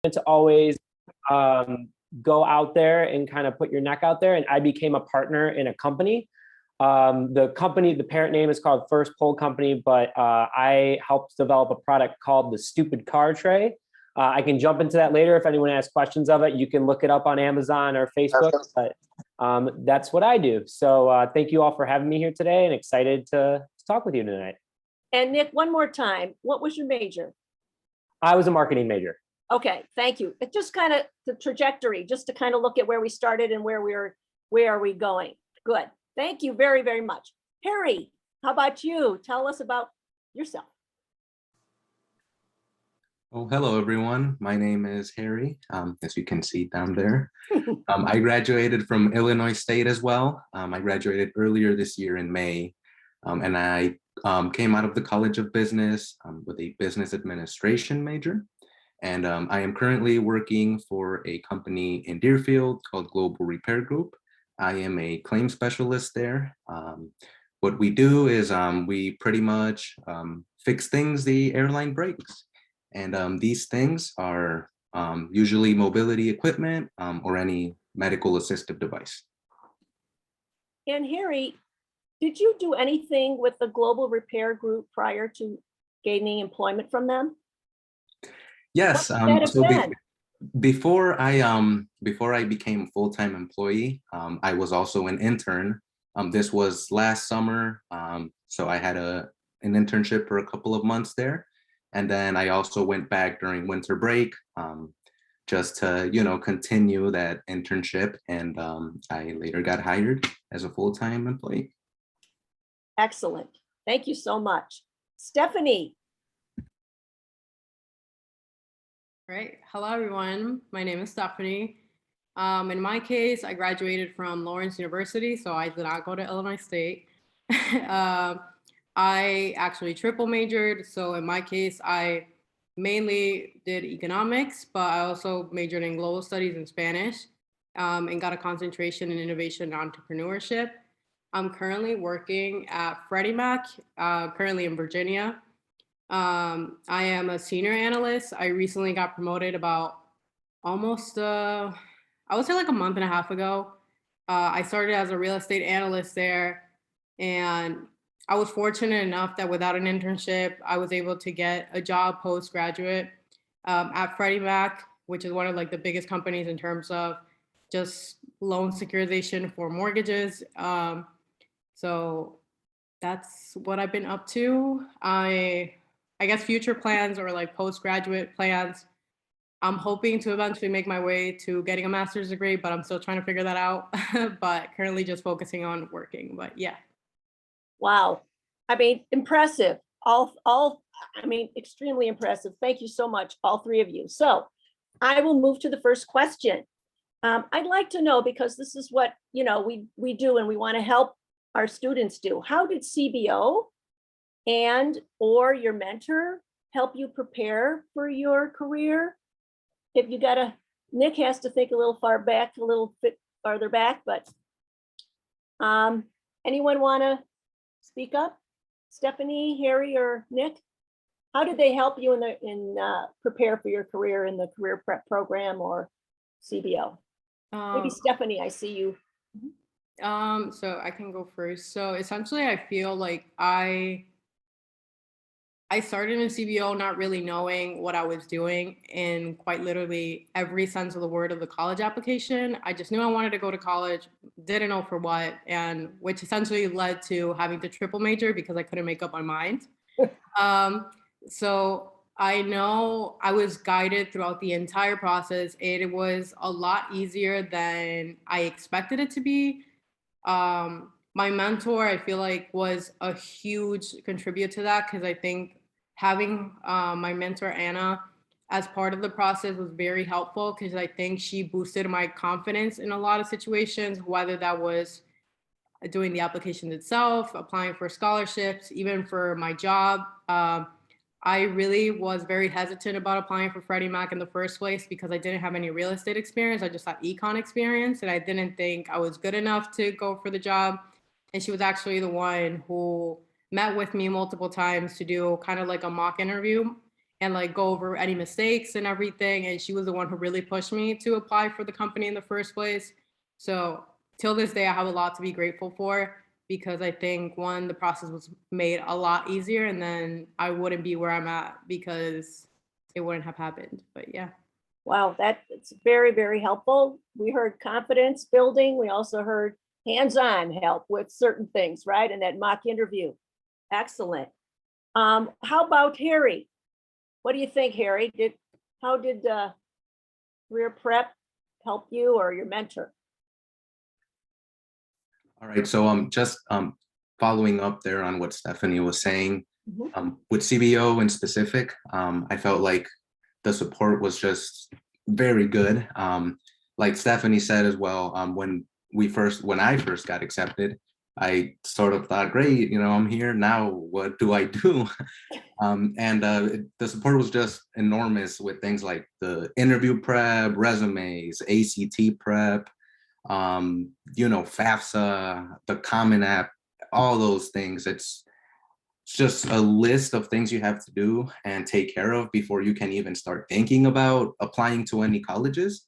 to always go out there and kind of put your neck out there. And I became a partner in a company. The parent name is called First Pole Company, but I helped develop a product called the Stupid Car Tray. I can jump into that later if anyone has questions of it. You can look it up on Amazon or Facebook, but that's what I do. So thank you all for having me here today, and excited to talk with you tonight. And Nick, one more time, what was your major? I was a marketing major. Okay, thank you. It just kind of the trajectory, just to kind of look at where we started and where are we going. Good. Thank you very, very much. Harry, how about you? Tell us about yourself. Oh, hello, everyone. My name is Harry, as you can see down there. I graduated from Illinois State as well. I graduated earlier this year in May, and I came out of the College of Business with a business administration major. And I am currently working for a company in Deerfield called Global Repair Group. I am a claim specialist there. What we do is we pretty much fix things the airline breaks. And these things are usually mobility equipment or any medical assistive device. And Harry, did you do anything with the Global Repair Group prior to gaining employment from them? Yes. Before I became a full-time employee, I was also an intern. This was last summer, so I had an internship for a couple of months there, and then I also went back during winter break, just to continue that internship, and I later got hired as a full-time employee. Excellent. Thank you so much. Stephanie. Right. Hello, everyone. My name is Stephanie. In my case, I graduated from Lawrence University, so I did not go to Illinois State. I actually triple majored. So in my case, I mainly did economics, but I also majored in global studies and Spanish, and got a concentration in innovation and entrepreneurship. I'm currently working at Freddie Mac, currently in Virginia. I am a senior analyst. I recently got promoted about almost, I would say like a month and a half ago. I started as a real estate analyst there, and I was fortunate enough that without an internship, I was able to get a job postgraduate at Freddie Mac, which is one of like the biggest companies in terms of just loan securitization for mortgages. So that's what I've been up to. I guess future plans or like postgraduate plans, I'm hoping to eventually make my way to getting a master's degree, but I'm still trying to figure that out. But currently just focusing on working, but yeah. Wow. I mean, impressive. I mean, extremely impressive. Thank you so much, all three of you. So I will move to the first question. I'd like to know, because this is what, we do and we want to help our students do. How did CBO or your mentor help you prepare for your career? If you Nick has to think a little bit farther back, but anyone want to speak up? Stephanie, Harry, or Nick? How did they help you in prepare for your career in the career prep program or CBO? Maybe Stephanie, I see you. So I can go first. So essentially, I feel like I started in CBO not really knowing what I was doing in quite literally every sense of the word of the college application. I just knew I wanted to go to college, didn't know for what, and which essentially led to having to triple major because I couldn't make up my mind. So I know I was guided throughout the entire process. It was a lot easier than I expected it to be. My mentor, I feel like, was a huge contributor to that, because I think having my mentor, Anna, as part of the process was very helpful, because I think she boosted my confidence in a lot of situations, whether that was doing the application itself, applying for scholarships, even for my job. I really was very hesitant about applying for Freddie Mac in the first place because I didn't have any real estate experience. I just had econ experience, and I didn't think I was good enough to go for the job. And she was actually the one who met with me multiple times to do kind of like a mock interview. and like go over any mistakes and everything. And she was the one who really pushed me to apply for the company in the first place. So till this day, I have a lot to be grateful for, because I think, one, the process was made a lot easier, and then I wouldn't be where I'm at because it wouldn't have happened. But yeah. Wow, that's very, very helpful. We heard confidence building. We also heard hands-on help with certain things, right? In that mock interview. Excellent. How about Harry? What do you think, Harry? How did career prep help you, or your mentor? All right, so just following up there on what Stephanie was saying, with CBO in specific, I felt like the support was just very good. Like Stephanie said as well, when I first got accepted, I sort of thought, great, I'm here now, what do I do? The support was just enormous with things like the interview prep, resumes, ACT prep, FAFSA, the Common App, all those things. It's just a list of things you have to do and take care of before you can even start thinking about applying to any colleges.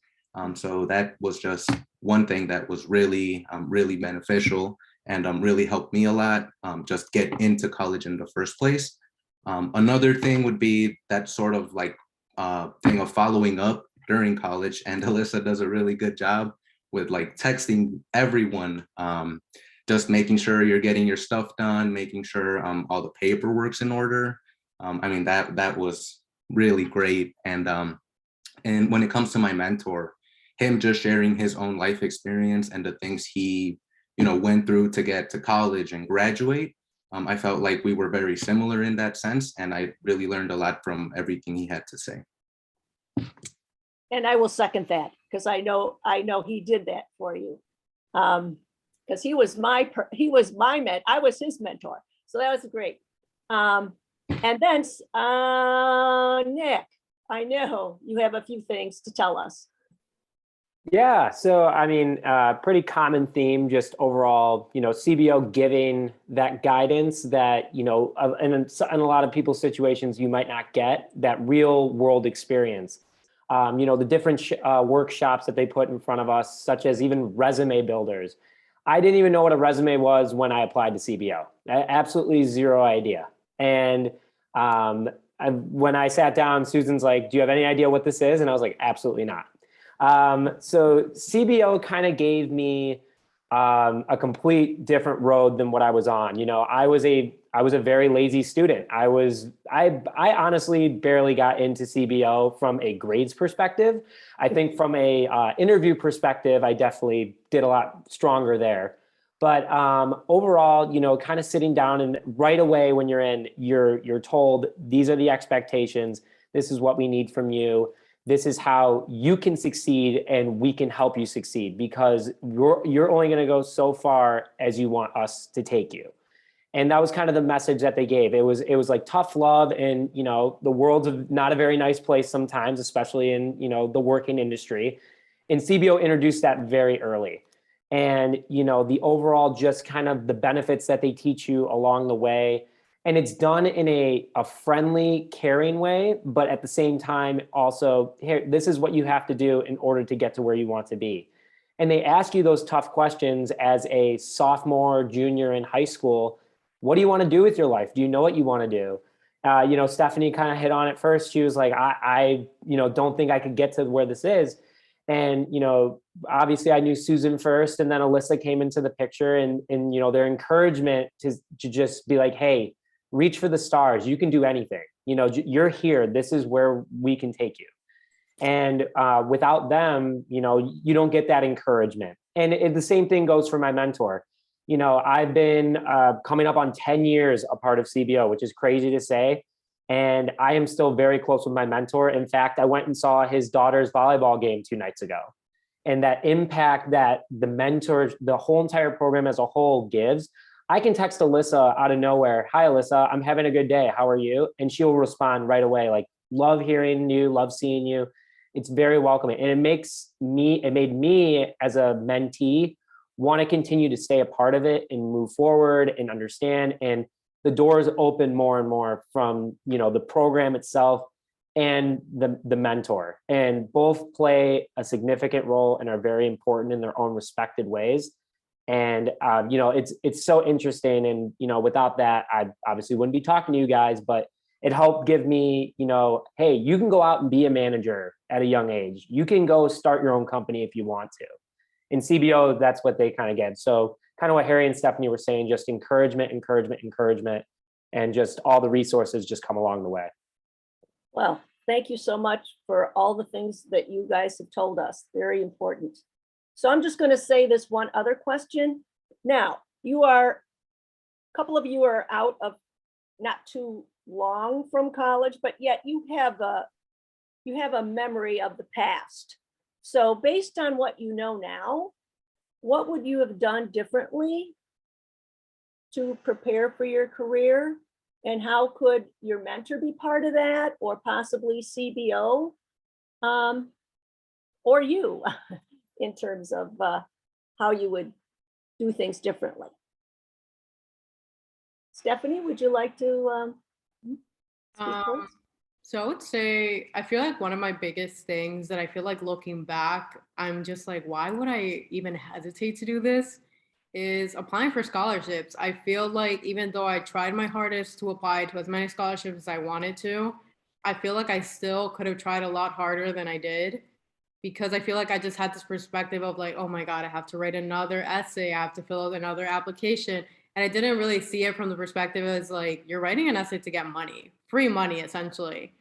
So that was just one thing that was really, really beneficial, and really helped me a lot, just get into college in the first place. Another thing would be that sort of like thing of following up during college, and Alyssa does a really good job with like texting everyone, just making sure you're getting your stuff done, making sure all the paperwork's in order. I mean, that was really great. And when it comes to my mentor, him just sharing his own life experience and the things he, went through to get to college and graduate, I felt like we were very similar in that sense, and I really learned a lot from everything he had to say. And I will second that, because I know he did that for you. Because I was his mentor. So that was great. And then Nick, I know you have a few things to tell us. Yeah, so I mean, pretty common theme, just overall, CBO giving that guidance that, in a lot of people's situations, you might not get that real world experience. The different workshops that they put in front of us, such as even resume builders. I didn't even know what a resume was when I applied to CBO. Absolutely zero idea. And when I sat down, Susan's like, do you have any idea what this is? And I was like, absolutely not. So CBO kind of gave me a complete different road than what I was on. I was a very lazy student. I honestly barely got into CBO from a grades perspective. I think from a interview perspective, I definitely did a lot stronger there. But overall, kind of sitting down, and right away when you're in, you're told, these are the expectations. This is what we need from you. This is how you can succeed, and we can help you succeed, because you're only going to go so far as you want us to take you. And that was kind of the message that they gave. It was like tough love, and the world's not a very nice place sometimes, especially in the working industry. And CBO introduced that very early. And the overall, just kind of the benefits that they teach you along the way. And it's done in a friendly, caring way, but at the same time, also, here, this is what you have to do in order to get to where you want to be. And they ask you those tough questions as a sophomore, junior in high school. What do you want to do with your life? Do you know what you want to do? Stephanie kind of hit on it first. She was like, I don't think I could get to where this is. And, obviously I knew Susan first, and then Alyssa came into the picture, and their encouragement to just be like, hey, reach for the stars. You can do anything. You're here. This is where we can take you. And without them, you don't get that encouragement. And the same thing goes for my mentor. I've been coming up on 10 years a part of CBO, which is crazy to say. And I am still very close with my mentor. In fact, I went and saw his daughter's volleyball game 2 nights ago. And that impact that the mentor, the whole entire program as a whole gives. I can text Alyssa out of nowhere. Hi, Alyssa, I'm having a good day. How are you? And she'll respond right away. Like, love hearing you, love seeing you. It's very welcoming. And it made me as a mentee want to continue to stay a part of it and move forward and understand. And the doors open more and more from, the program itself, and the mentor, and both play a significant role and are very important in their own respected ways. And it's so interesting. And without that, I obviously wouldn't be talking to you guys, but it helped give me, hey, you can go out and be a manager at a young age. You can go start your own company if you want to. In CBO, that's what they kind of get. So kind of what Harry and Stephanie were saying, just encouragement, and just all the resources just come along the way. Well, thank you so much for all the things that you guys have told us. Very important. So I'm just going to say this one other question. Now, a couple of you are out of not too long from college, but yet you have a memory of the past. So based on what you know now, what would you have done differently to prepare for your career? And how could your mentor be part of that, or possibly CBO, or you, in terms of how you would do things differently? Stephanie, would you like to speak, please? So I would say, I feel like one of my biggest things that I feel like looking back, I'm just like, why would I even hesitate to do this? Is applying for scholarships. I feel like even though I tried my hardest to apply to as many scholarships as I wanted to, I feel like I still could have tried a lot harder than I did, because I feel like I just had this perspective of like, oh my God, I have to write another essay, I have to fill out another application. And I didn't really see it from the perspective as like, you're writing an essay to get money, free money, essentially.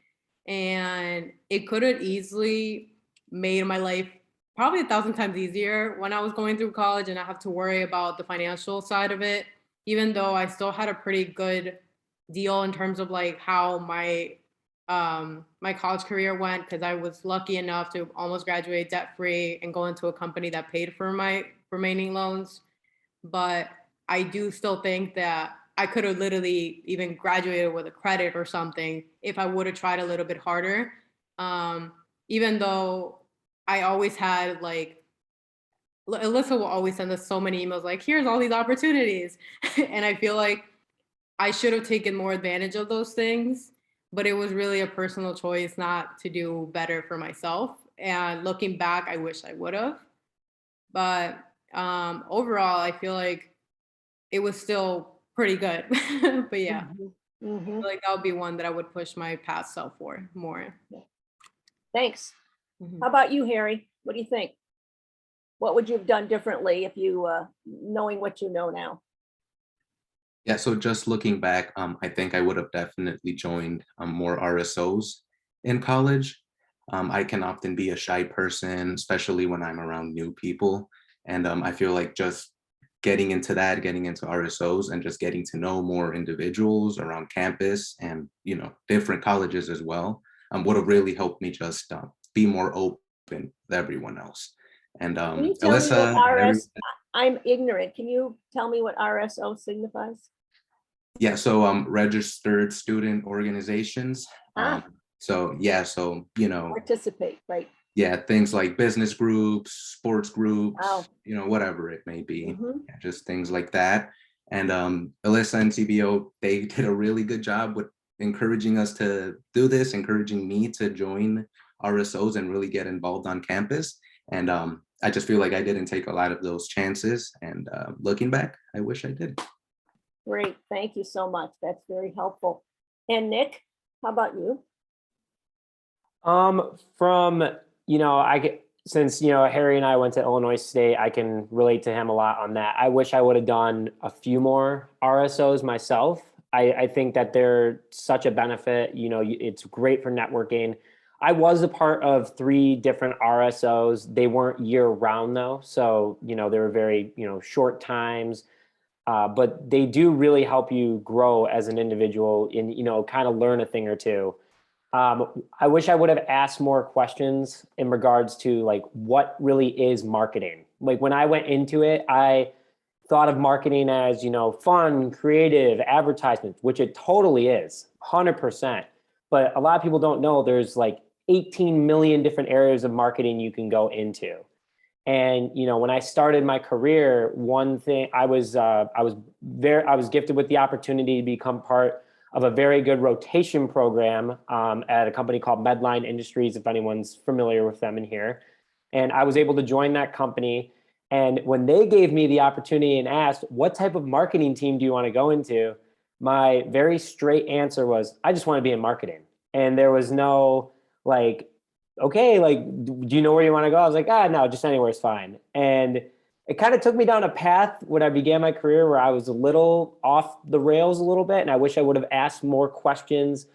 And it could have easily made my life probably 1,000 times easier when I was going through college and I have to worry about the financial side of it, even though I still had a pretty good deal in terms of like how my my college career went, because I was lucky enough to almost graduate debt free and go into a company that paid for my remaining loans. But I do still think that I could have literally even graduated with a credit or something if I would have tried a little bit harder. Even though I always had like, Alyssa will always send us so many emails like, here's all these opportunities. And I feel like I should have taken more advantage of those things, but it was really a personal choice not to do better for myself. And looking back, I wish I would have. But overall, I feel like it was still pretty good. But yeah, I feel like that would be one that I would push my past self for more. Thanks. How about you, Harry? What do you think? What would you have done differently if you, knowing what you know now? Yeah, so just looking back, I think I would have definitely joined more RSOs in college. I can often be a shy person, especially when I'm around new people. And I feel like just getting into RSOs and just getting to know more individuals around campus and, different colleges as well, would have really helped me just be more open with everyone else. And Can you tell Alyssa, me what I'm ignorant. Can you tell me what RSO signifies? yeah, so registered student organizations. So Participate, right? yeah, things like business groups, sports groups, Wow. whatever it may be, yeah, just things like that. And Alyssa and CBO, they did a really good job with encouraging us to do this, encouraging me to join RSOs and really get involved on campus. And I just feel like I didn't take a lot of those chances. And looking back, I wish I did. Great, thank you so much. That's very helpful. And Nick, how about you? Since Harry and I went to Illinois State, I can relate to him a lot on that. I wish I would have done a few more RSOs myself. I think that they're such a benefit. It's great for networking. I was a part of 3 different RSOs. They weren't year round though, so they were very short times. But they do really help you grow as an individual and kind of learn a thing or two. I wish I would have asked more questions in regards to like what really is marketing. Like when I went into it, I thought of marketing as fun, creative advertisements, which it totally is, 100%. But a lot of people don't know there's like 18 million different areas of marketing you can go into. And when I started my career, one thing I was gifted with the opportunity to become part of a very good rotation program at a company called Medline Industries, if anyone's familiar with them in here. And I was able to join that company. And when they gave me the opportunity and asked, what type of marketing team do you want to go into? My very straight answer was, I just want to be in marketing. And there was no like, okay, like, do you know where you want to go? I was like, no, just anywhere is fine. And it kind of took me down a path when I began my career where I was a little off the rails a little bit. And I wish I would have asked more questions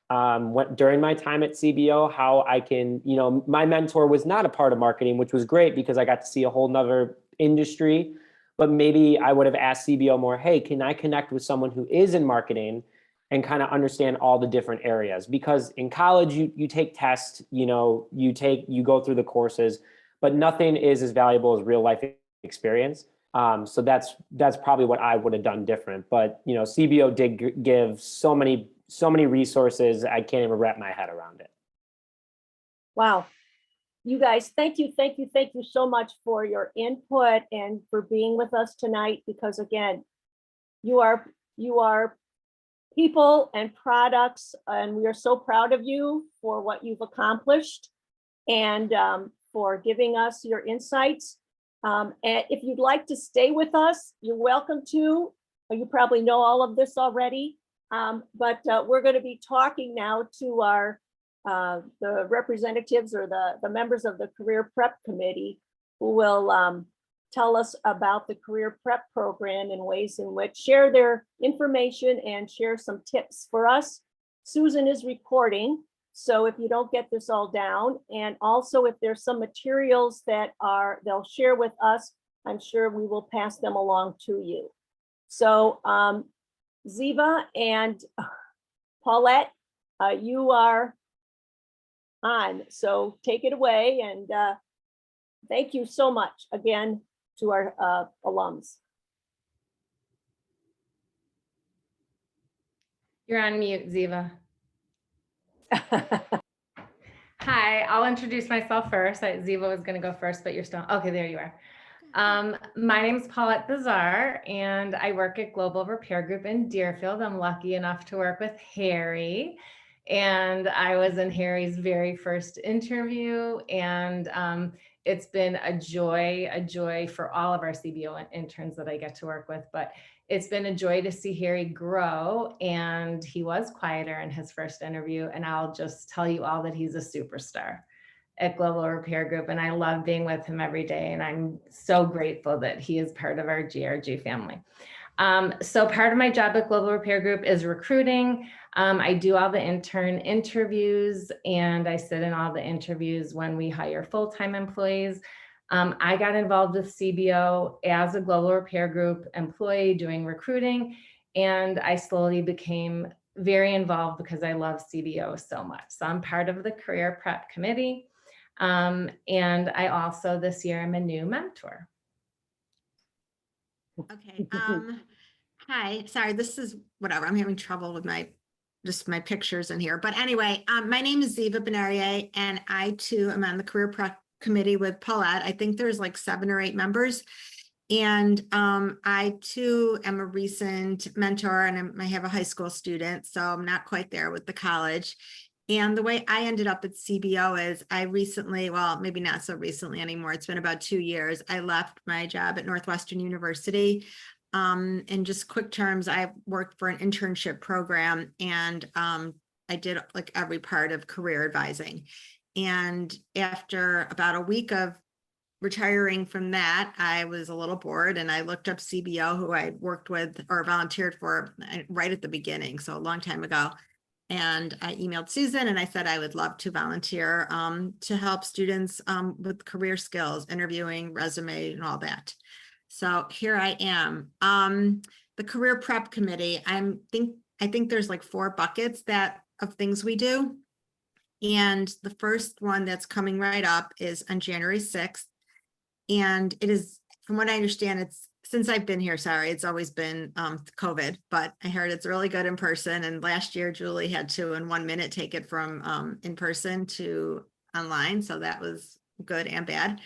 during my time at CBO, how I can, my mentor was not a part of marketing, which was great because I got to see a whole nother industry, but maybe I would have asked CBO more, hey, can I connect with someone who is in marketing and kind of understand all the different areas? Because in college, you take tests, you go through the courses, but nothing is as valuable as real life experience. So that's probably what I would have done different. But, CBO did give so many resources, I can't even wrap my head around it. Wow. You guys, thank you so much for your input and for being with us tonight, because again, you are people and products, and we are so proud of you for what you've accomplished and for giving us your insights. And if you'd like to stay with us, you're welcome to. You probably know all of this already. But we're going to be talking now to our the representatives or the members of the Career Prep Committee, who will tell us about the Career Prep program in ways in which share their information and share some tips for us. Susan is recording, so if you don't get this all down, and also if there's some materials that they'll share with us, I'm sure we will pass them along to you. So Ziva and Paulette, you are on, so take it away, and thank you so much again to our alums. You're on mute, Ziva. Hi, I'll introduce myself first. Ziva was going to go first, but you're still, okay, there you are. My name is Paulette Bazar, and I work at Global Repair Group in Deerfield. I'm lucky enough to work with Harry, and I was in Harry's very first interview, and it's been a joy for all of our CBO interns that I get to work with, but it's been a joy to see Harry grow, and he was quieter in his first interview, and I'll just tell you all that he's a superstar at Global Repair Group, and I love being with him every day, and I'm so grateful that he is part of our GRG family. So part of my job at Global Repair Group is recruiting. I do all the intern interviews, and I sit in all the interviews when we hire full-time employees. I got involved with CBO as a Global Repair Group employee doing recruiting, and I slowly became very involved because I love CBO so much. So I'm part of the Career Prep Committee. And I also this year I'm a new mentor. Okay. Hi, sorry, this is whatever. I'm having trouble with my pictures in here. But anyway, my name is Ziva Benarier, and I too am on the Career Prep Committee with Paulette. I think there's like 7 or 8 members. And I too am a recent mentor, and I have a high school student, so I'm not quite there with the college. And the way I ended up at CBO is I recently, well, maybe not so recently anymore, it's been about 2 years, I left my job at Northwestern University. In just quick terms, I worked for an internship program, and I did like every part of career advising. And after about a week of retiring from that, I was a little bored, and I looked up CBO, who I worked with or volunteered for right at the beginning, so a long time ago. And I emailed Susan, and I said I would love to volunteer to help students with career skills, interviewing, resume, and all that. So here I am. The Career Prep Committee, I think there's like 4 buckets of things we do. And the first one that's coming right up is on January 6th. And it is, from what I understand, it's since I've been here, sorry, it's always been COVID, but I heard it's really good in person. And last year, Julie had to, in 1 minute, take it from in person to online. So that was good and bad.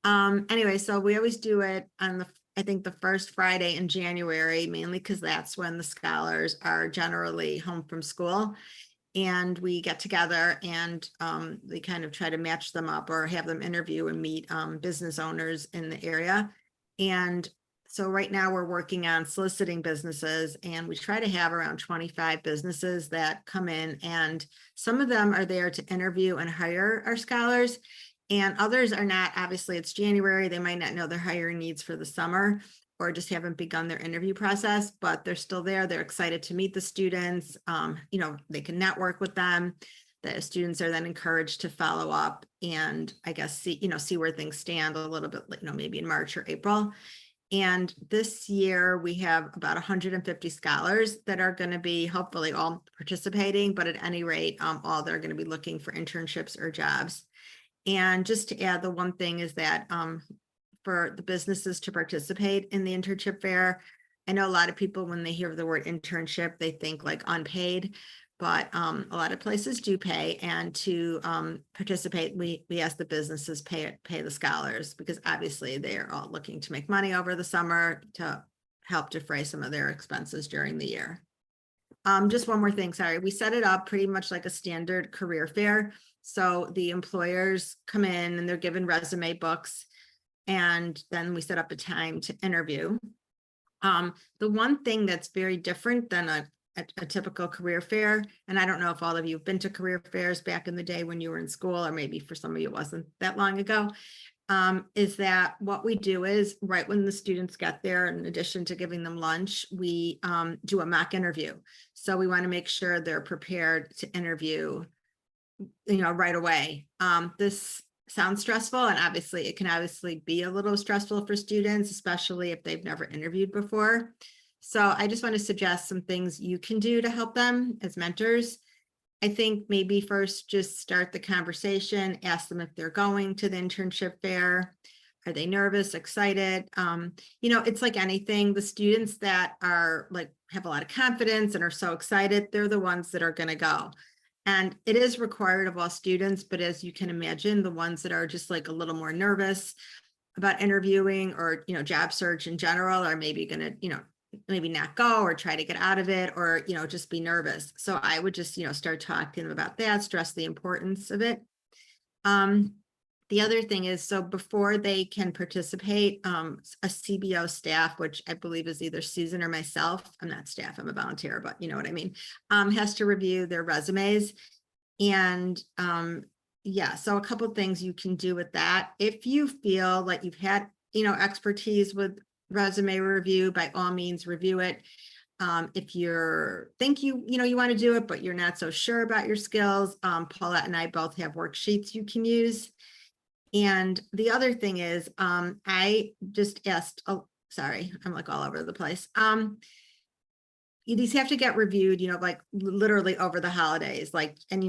Anyway, so we always do it I think the first Friday in January, mainly because that's when the scholars are generally home from school. And we get together and we kind of try to match them up or have them interview and meet business owners in the area. And so right now we're working on soliciting businesses, and we try to have around 25 businesses that come in, and some of them are there to interview and hire our scholars, and others are not. Obviously, it's January. They might not know their hiring needs for the summer or just haven't begun their interview process, but they're still there. They're excited to meet the students. You know, they can network with them. The students are then encouraged to follow up and I guess see where things stand a little bit, maybe in March or April. And this year we have about 150 scholars that are going to be hopefully all participating, but at any rate, all they're going to be looking for internships or jobs. And just to add, the one thing is that for the businesses to participate in the internship fair, I know a lot of people, when they hear the word internship, they think like unpaid, but a lot of places do pay. And to participate, we ask the businesses pay the scholars, because obviously they are all looking to make money over the summer to help defray some of their expenses during the year. Just one more thing, sorry. We set it up pretty much like a standard career fair. So the employers come in and they're given resume books, and then we set up a time to interview. The one thing that's very different than a typical career fair, and I don't know if all of you have been to career fairs back in the day when you were in school, or maybe for some of you it wasn't that long ago, is that what we do is right when the students get there, in addition to giving them lunch, we do a mock interview. So we want to make sure they're prepared to interview, right away. This sounds stressful, and obviously it can be a little stressful for students, especially if they've never interviewed before. So I just want to suggest some things you can do to help them as mentors. I think maybe first just start the conversation, ask them if they're going to the internship fair. Are they nervous, excited? It's like anything, the students that are have a lot of confidence and are so excited, they're the ones that are going to go. And it is required of all students, but as you can imagine, the ones that are just a little more nervous about interviewing or, job search in general are maybe going to, maybe not go or try to get out of it, or, just be nervous. So I would just, start talking about that, stress the importance of it. The other thing is, so before they can participate, a CBO staff, which I believe is either Susan or myself, I'm not staff, I'm a volunteer, but you know what I mean, has to review their resumes. And yeah, so a couple of things you can do with that. If you feel like you've had, expertise with resume review, by all means, review it. If you think you want to do it, but you're not so sure about your skills, Paulette and I both have worksheets you can use. And the other thing is, I just asked, sorry, I'm all over the place. These have to get reviewed, literally over the holidays, and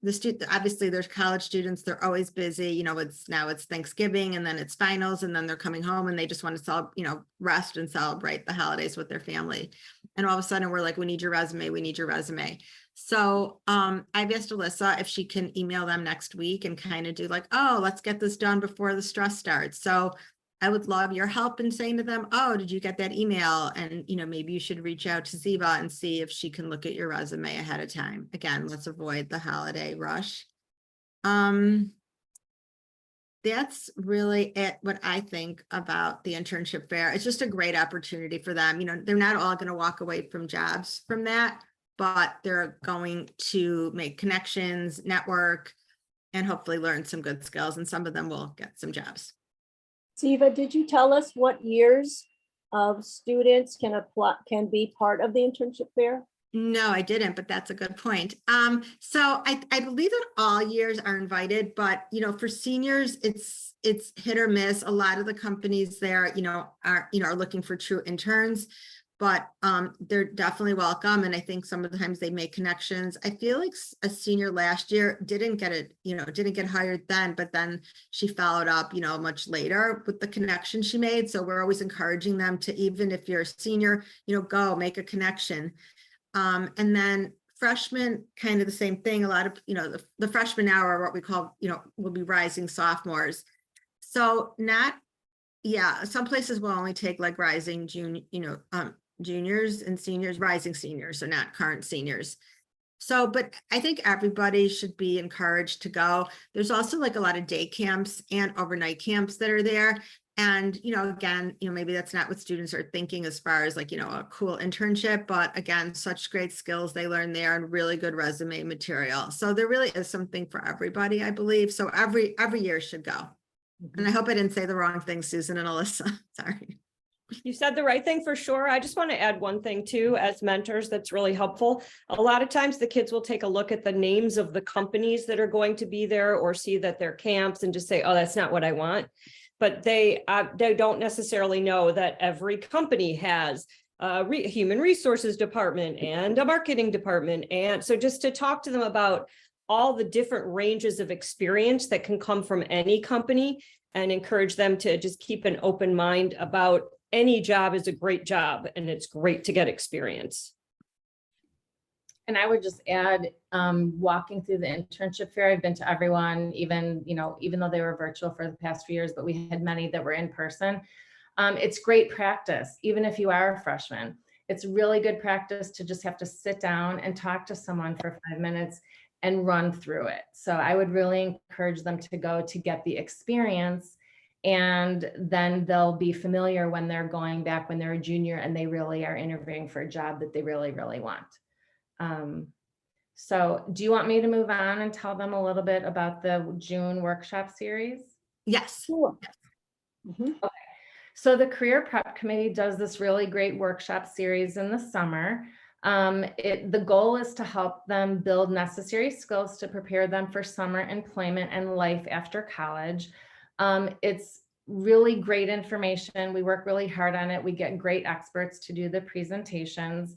the student, obviously there's college students, they're always busy, it's Thanksgiving and then it's finals, and then they're coming home and they just want to rest and celebrate the holidays with their family. And all of a sudden we're like, we need your resume. So I've asked Alyssa if she can email them next week and kind of do oh, let's get this done before the stress starts. So I would love your help in saying to them, oh, did you get that email? And, maybe you should reach out to Ziva and see if she can look at your resume ahead of time. Again, let's avoid the holiday rush. That's really it, what I think about the internship fair. It's just a great opportunity for them. They're not all going to walk away from jobs from that, but they're going to make connections, network, and hopefully learn some good skills. And some of them will get some jobs. Ziva, did you tell us what years of students can be part of the internship fair? No, I didn't, but that's a good point. So I believe that all years are invited, but for seniors, it's hit or miss. A lot of the companies there, are looking for true interns, but they're definitely welcome. And I think some of the times they make connections. I feel like a senior last year didn't get hired then, but then she followed up, much later with the connection she made. So we're always encouraging them to, even if you're a senior, go make a connection. And then freshmen, kind of the same thing. A lot of, the freshmen now are what we call, will be rising sophomores. So not Yeah, some places will only take like rising juniors and seniors, rising seniors, so not current seniors. So, but I think everybody should be encouraged to go. There's also like a lot of day camps and overnight camps that are there. And, again, maybe that's not what students are thinking as far as like, a cool internship, but again, such great skills they learn there and really good resume material. So there really is something for everybody, I believe. So every year should go. And I hope I didn't say the wrong thing, Susan and Alyssa. Sorry. You said the right thing for sure. I just want to add one thing too, as mentors, that's really helpful. A lot of times the kids will take a look at the names of the companies that are going to be there or see that they're camps and just say, oh, that's not what I want. But they don't necessarily know that every company has a human resources department and a marketing department. And so just to talk to them about all the different ranges of experience that can come from any company and encourage them to just keep an open mind about any job is a great job and it's great to get experience. And I would just add, walking through the internship fair, I've been to everyone, even though they were virtual for the past few years, but we had many that were in person. It's great practice, even if you are a freshman. It's really good practice to just have to sit down and talk to someone for 5 minutes and run through it. So I would really encourage them to go to get the experience, and then they'll be familiar when they're going back when they're a junior and they really are interviewing for a job that they really, really want. So do you want me to move on and tell them a little bit about the June workshop series? Yes. Sure. Okay. So the Career Prep Committee does this really great workshop series in the summer. The goal is to help them build necessary skills to prepare them for summer employment and life after college. It's really great information. We work really hard on it. We get great experts to do the presentations.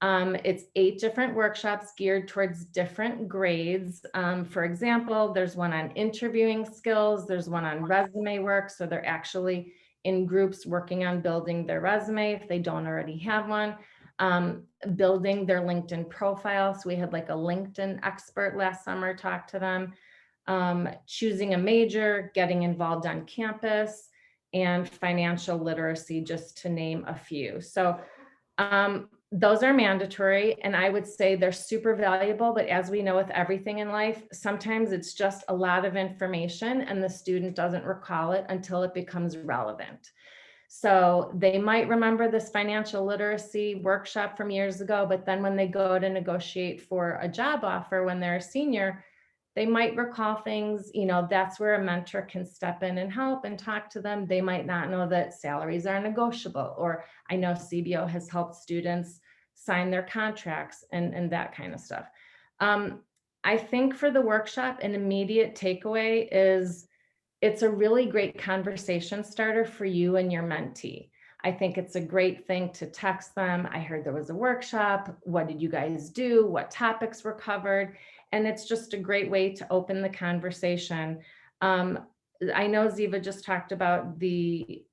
It's 8 different workshops geared towards different grades. For example, there's one on interviewing skills. There's one on resume work. So they're actually in groups working on building their resume if they don't already have one. Building their LinkedIn profile. So we had like a LinkedIn expert last summer talk to them. Choosing a major, getting involved on campus, and financial literacy, just to name a few. So those are mandatory, and I would say they're super valuable, but as we know with everything in life, sometimes it's just a lot of information and the student doesn't recall it until it becomes relevant. So they might remember this financial literacy workshop from years ago, but then when they go to negotiate for a job offer when they're a senior, they might recall things, that's where a mentor can step in and help and talk to them. They might not know that salaries are negotiable, or I know CBO has helped students sign their contracts and that kind of stuff. I think for the workshop, an immediate takeaway is it's a really great conversation starter for you and your mentee. I think it's a great thing to text them. I heard there was a workshop. What did you guys do? What topics were covered? And it's just a great way to open the conversation. I know Ziva just talked about the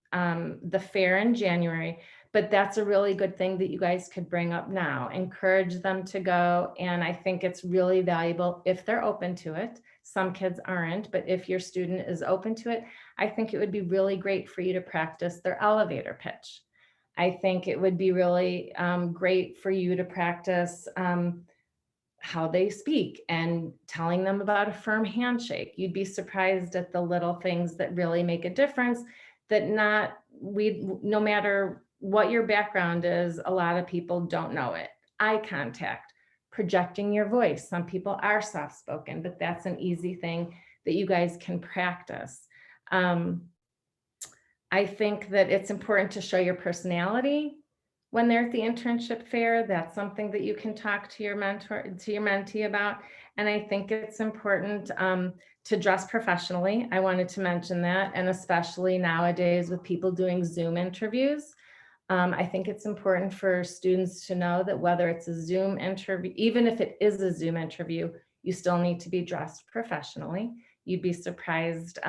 fair in January, but that's a really good thing that you guys could bring up now. Encourage them to go. And I think it's really valuable if they're open to it. Some kids aren't, but if your student is open to it, I think it would be really great for you to practice their elevator pitch. I think it would be really great for you to practice how they speak and telling them about a firm handshake. You'd be surprised at the little things that really make a difference, that no matter what your background is, a lot of people don't know it. Eye contact, projecting your voice. Some people are soft-spoken, but that's an easy thing that you guys can practice. I think that it's important to show your personality when they're at the internship fair. That's something that you can talk to your mentee about. And I think it's important to dress professionally. I wanted to mention that, and especially nowadays with people doing Zoom interviews. I think it's important for students to know that whether it's a Zoom interview, even if it is a Zoom interview, you still need to be dressed professionally. You'd be surprised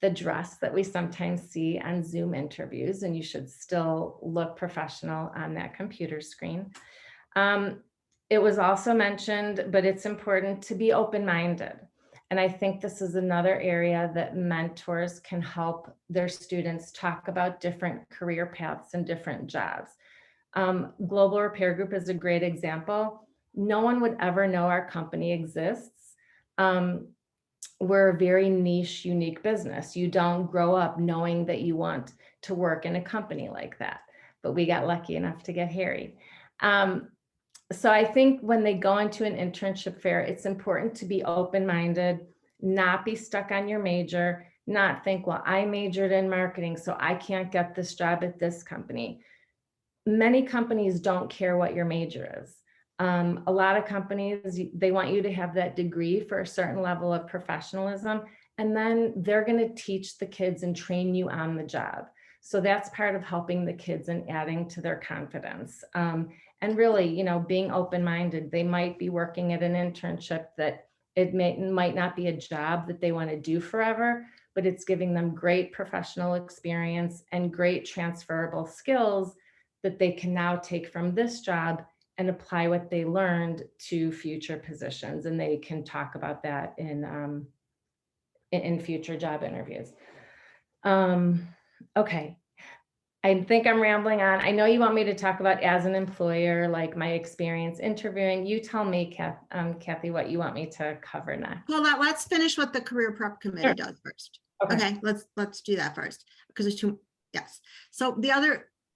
the dress that we sometimes see on Zoom interviews, and you should still look professional on that computer screen. It was also mentioned, but it's important to be open-minded. And I think this is another area that mentors can help their students talk about different career paths and different jobs. Global Repair Group is a great example. No one would ever know our company exists. We're a very niche, unique business. You don't grow up knowing that you want to work in a company like that, but we got lucky enough to get Harry. So I think when they go into an internship fair, it's important to be open-minded, not be stuck on your major, not think, well, I majored in marketing, so I can't get this job at this company. Many companies don't care what your major is. A lot of companies, they want you to have that degree for a certain level of professionalism, and then they're going to teach the kids and train you on the job. So that's part of helping the kids and adding to their confidence. And really, you know, being open-minded. They might be working at an internship that it might not be a job that they want to do forever, but it's giving them great professional experience and great transferable skills that they can now take from this job and apply what they learned to future positions. And they can talk about that in future job interviews. Okay. I think I'm rambling on. I know you want me to talk about as an employer, like my experience interviewing. You tell me, Kathy, what you want me to cover next. Well, let's finish what the career prep committee does first. Okay, let's do that first, because there's two. Yes. So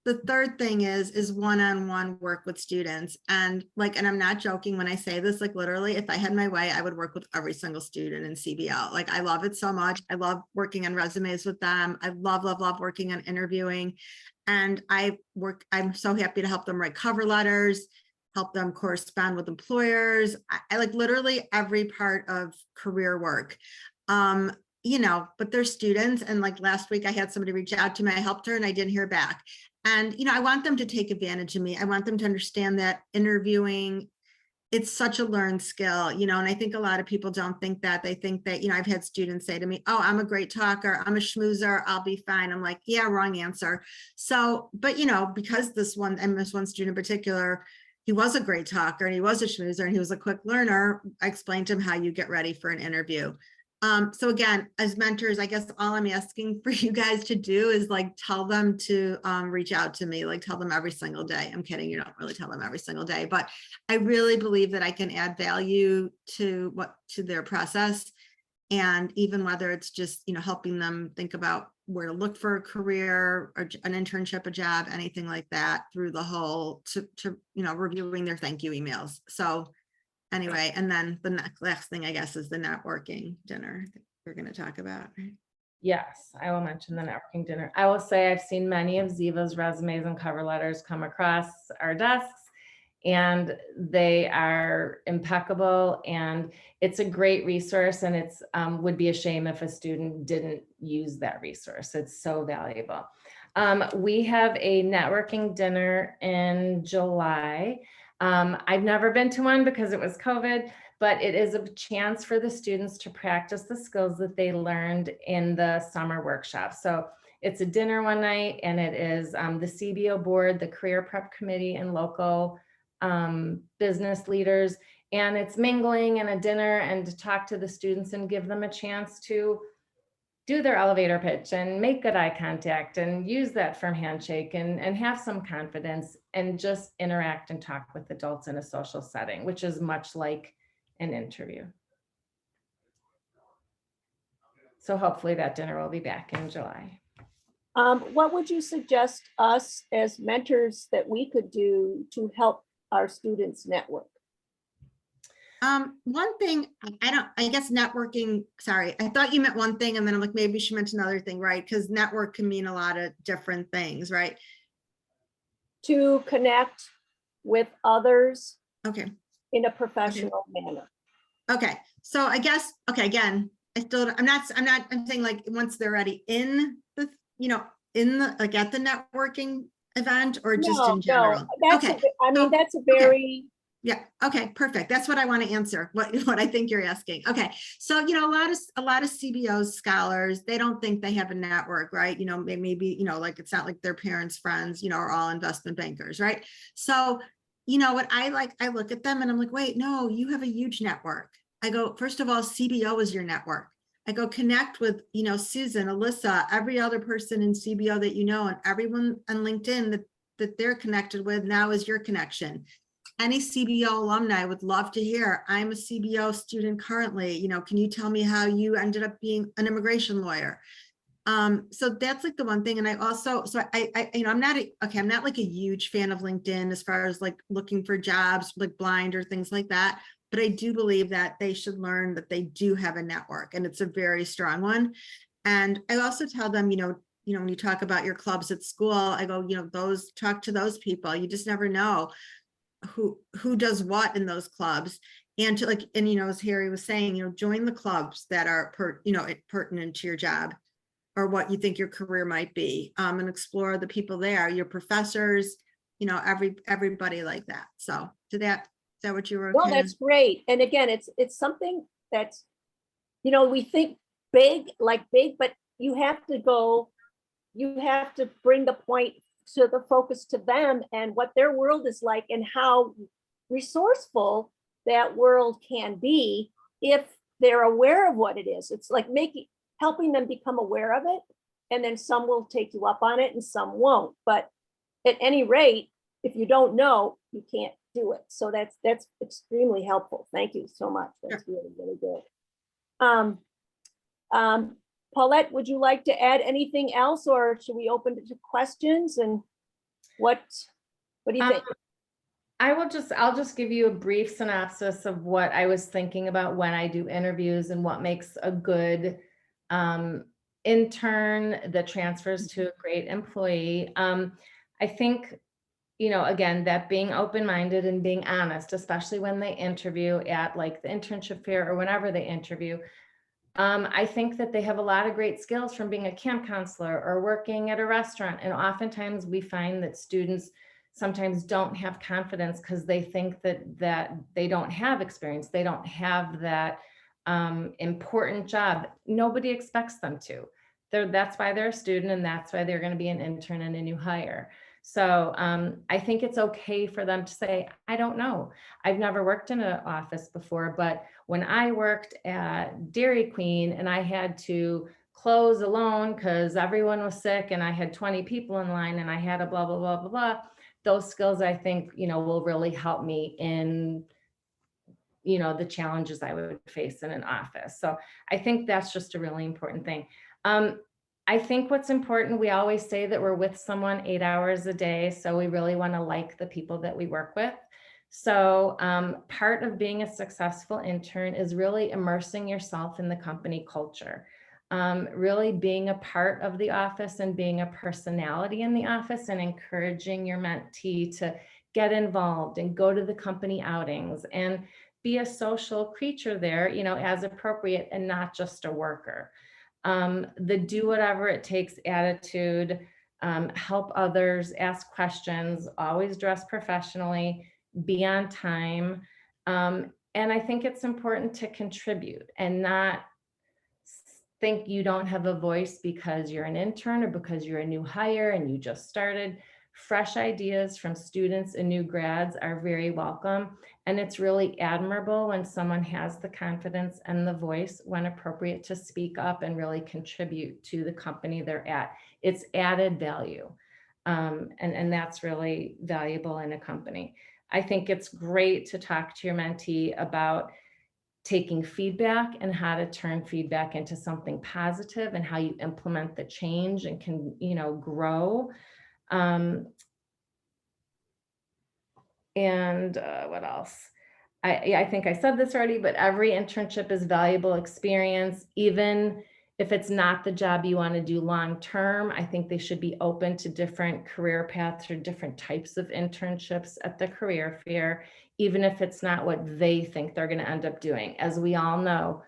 the third thing is one-on-one work with students. And I'm not joking when I say this, like literally, if I had my way, I would work with every single student in CBL. Like, I love it so much. I love working on resumes with them. I love working on interviewing. And I'm so happy to help them write cover letters, help them correspond with employers. I like literally every part of career work. You know, but they're students. And like last week I had somebody reach out to me, I helped her and I didn't hear back. And, you know, I want them to take advantage of me. I want them to understand that interviewing, it's such a learned skill, you know, and I think a lot of people don't think that. They think that, you know, I've had students say to me, oh, I'm a great talker, I'm a schmoozer, I'll be fine. I'm like, yeah, wrong answer. So, but, you know, because this one student in particular, he was a great talker and he was a schmoozer and he was a quick learner, I explained to him how you get ready for an interview. So again, as mentors, I guess all I'm asking for you guys to do is like, tell them to reach out to me, like tell them every single day. I'm kidding, you don't really tell them every single day, but I really believe that I can add value to their process. And even whether it's just, you know, helping them think about where to look for a career or an internship, a job, anything like that, through the whole to you know, reviewing their thank you emails. So anyway, and then the last thing, I guess, is the networking dinner that we're going to talk about. Right? Yes, I will mention the networking dinner. I will say I've seen many of Ziva's resumes and cover letters come across our desks, and they are impeccable, and it's a great resource, and it's would be a shame if a student didn't use that resource. It's so valuable. We have a networking dinner in July. I've never been to one because it was COVID, but it is a chance for the students to practice the skills that they learned in the summer workshop. So it's a dinner one night, and it is the CBO board, the career prep committee, and local business leaders. And it's mingling and a dinner and to talk to the students and give them a chance to do their elevator pitch and make good eye contact and use that firm handshake and have some confidence and just interact and talk with adults in a social setting, which is much like an interview. So hopefully that dinner will be back in July. What would you suggest us as mentors that we could do to help our students network? One thing, I guess networking, sorry, I thought you meant one thing and then I'm like, maybe she meant another thing, right? Because network can mean a lot of different things, right? To connect with others. Okay. In a professional manner. Okay. So I guess, okay, again, I'm saying like once they're already in the, you know, like at the networking event or just in general. No, that's that's a very, yeah. Okay, perfect. That's what I want to answer. What I think you're asking. Okay. So, you know, a lot of CBO scholars, they don't think they have a network, right? You know, maybe, you know, like it's not like their parents' friends, you know, are all investment bankers, right? So, you know what I look at them and I'm like, wait, no, you have a huge network. I go, first of all, CBO is your network. I go connect with, Susan, Alyssa, every other person in CBO that you know, and everyone on LinkedIn that they're connected with now is your connection. Any CBO alumni would love to hear, I'm a CBO student currently, can you tell me how you ended up being an immigration lawyer? So that's like the one thing. And I also, so I'm not like a huge fan of LinkedIn as far as like looking for jobs, like blind or things like that. But I do believe that they should learn that they do have a network, and it's a very strong one. And I also tell them, when you talk about your clubs at school, I go, talk to those people. You just never know who does what in those clubs. And to as Harry was saying, join the clubs that are pertinent to your job or what you think your career might be, and explore the people there, your professors, everybody like that. So is that what you were? Well, that's great. And again, it's something that's, we think big, but you have to bring the point to the focus to them and what their world is like and how resourceful that world can be if they're aware of what it is. It's like helping them become aware of it, and then some will take you up on it and some won't. But at any rate, if you don't know, you can't do it. So that's extremely helpful. Thank you so much. That's really, really good. Paulette, would you like to add anything else, or should we open it to questions? And what do you think? I'll just give you a brief synopsis of what I was thinking about when I do interviews and what makes a good intern that transfers to a great employee. I think, again, that being open-minded and being honest, especially when they interview at like the internship fair or whenever they interview. I think that they have a lot of great skills from being a camp counselor or working at a restaurant. And oftentimes we find that students sometimes don't have confidence because they think that they don't have experience. They don't have that important job. Nobody expects them to. That's why they're a student, and that's why they're going to be an intern and a new hire. So I think it's okay for them to say, I don't know. I've never worked in an office before, but when I worked at Dairy Queen and I had to close alone because everyone was sick and I had 20 people in line and I had a blah, blah, blah, blah, blah. Those skills, I think, will really help me in, the challenges I would face in an office. So I think that's just a really important thing. I think what's important, we always say that we're with someone 8 hours a day. So we really want to like the people that we work with. So part of being a successful intern is really immersing yourself in the company culture, really being a part of the office and being a personality in the office and encouraging your mentee to get involved and go to the company outings and be a social creature there, as appropriate and not just a worker. The do whatever it takes attitude, help others, ask questions, always dress professionally, be on time. And I think it's important to contribute and not think you don't have a voice because you're an intern or because you're a new hire and you just started. Fresh ideas from students and new grads are very welcome. And it's really admirable when someone has the confidence and the voice when appropriate to speak up and really contribute to the company they're at. It's added value. And that's really valuable in a company. I think it's great to talk to your mentee about taking feedback and how to turn feedback into something positive and how you implement the change and can, grow. And what else? I think I said this already, but every internship is valuable experience, even if it's not the job you want to do long term. I think they should be open to different career paths or different types of internships at the career fair, even if it's not what they think they're going to end up doing. As we all know,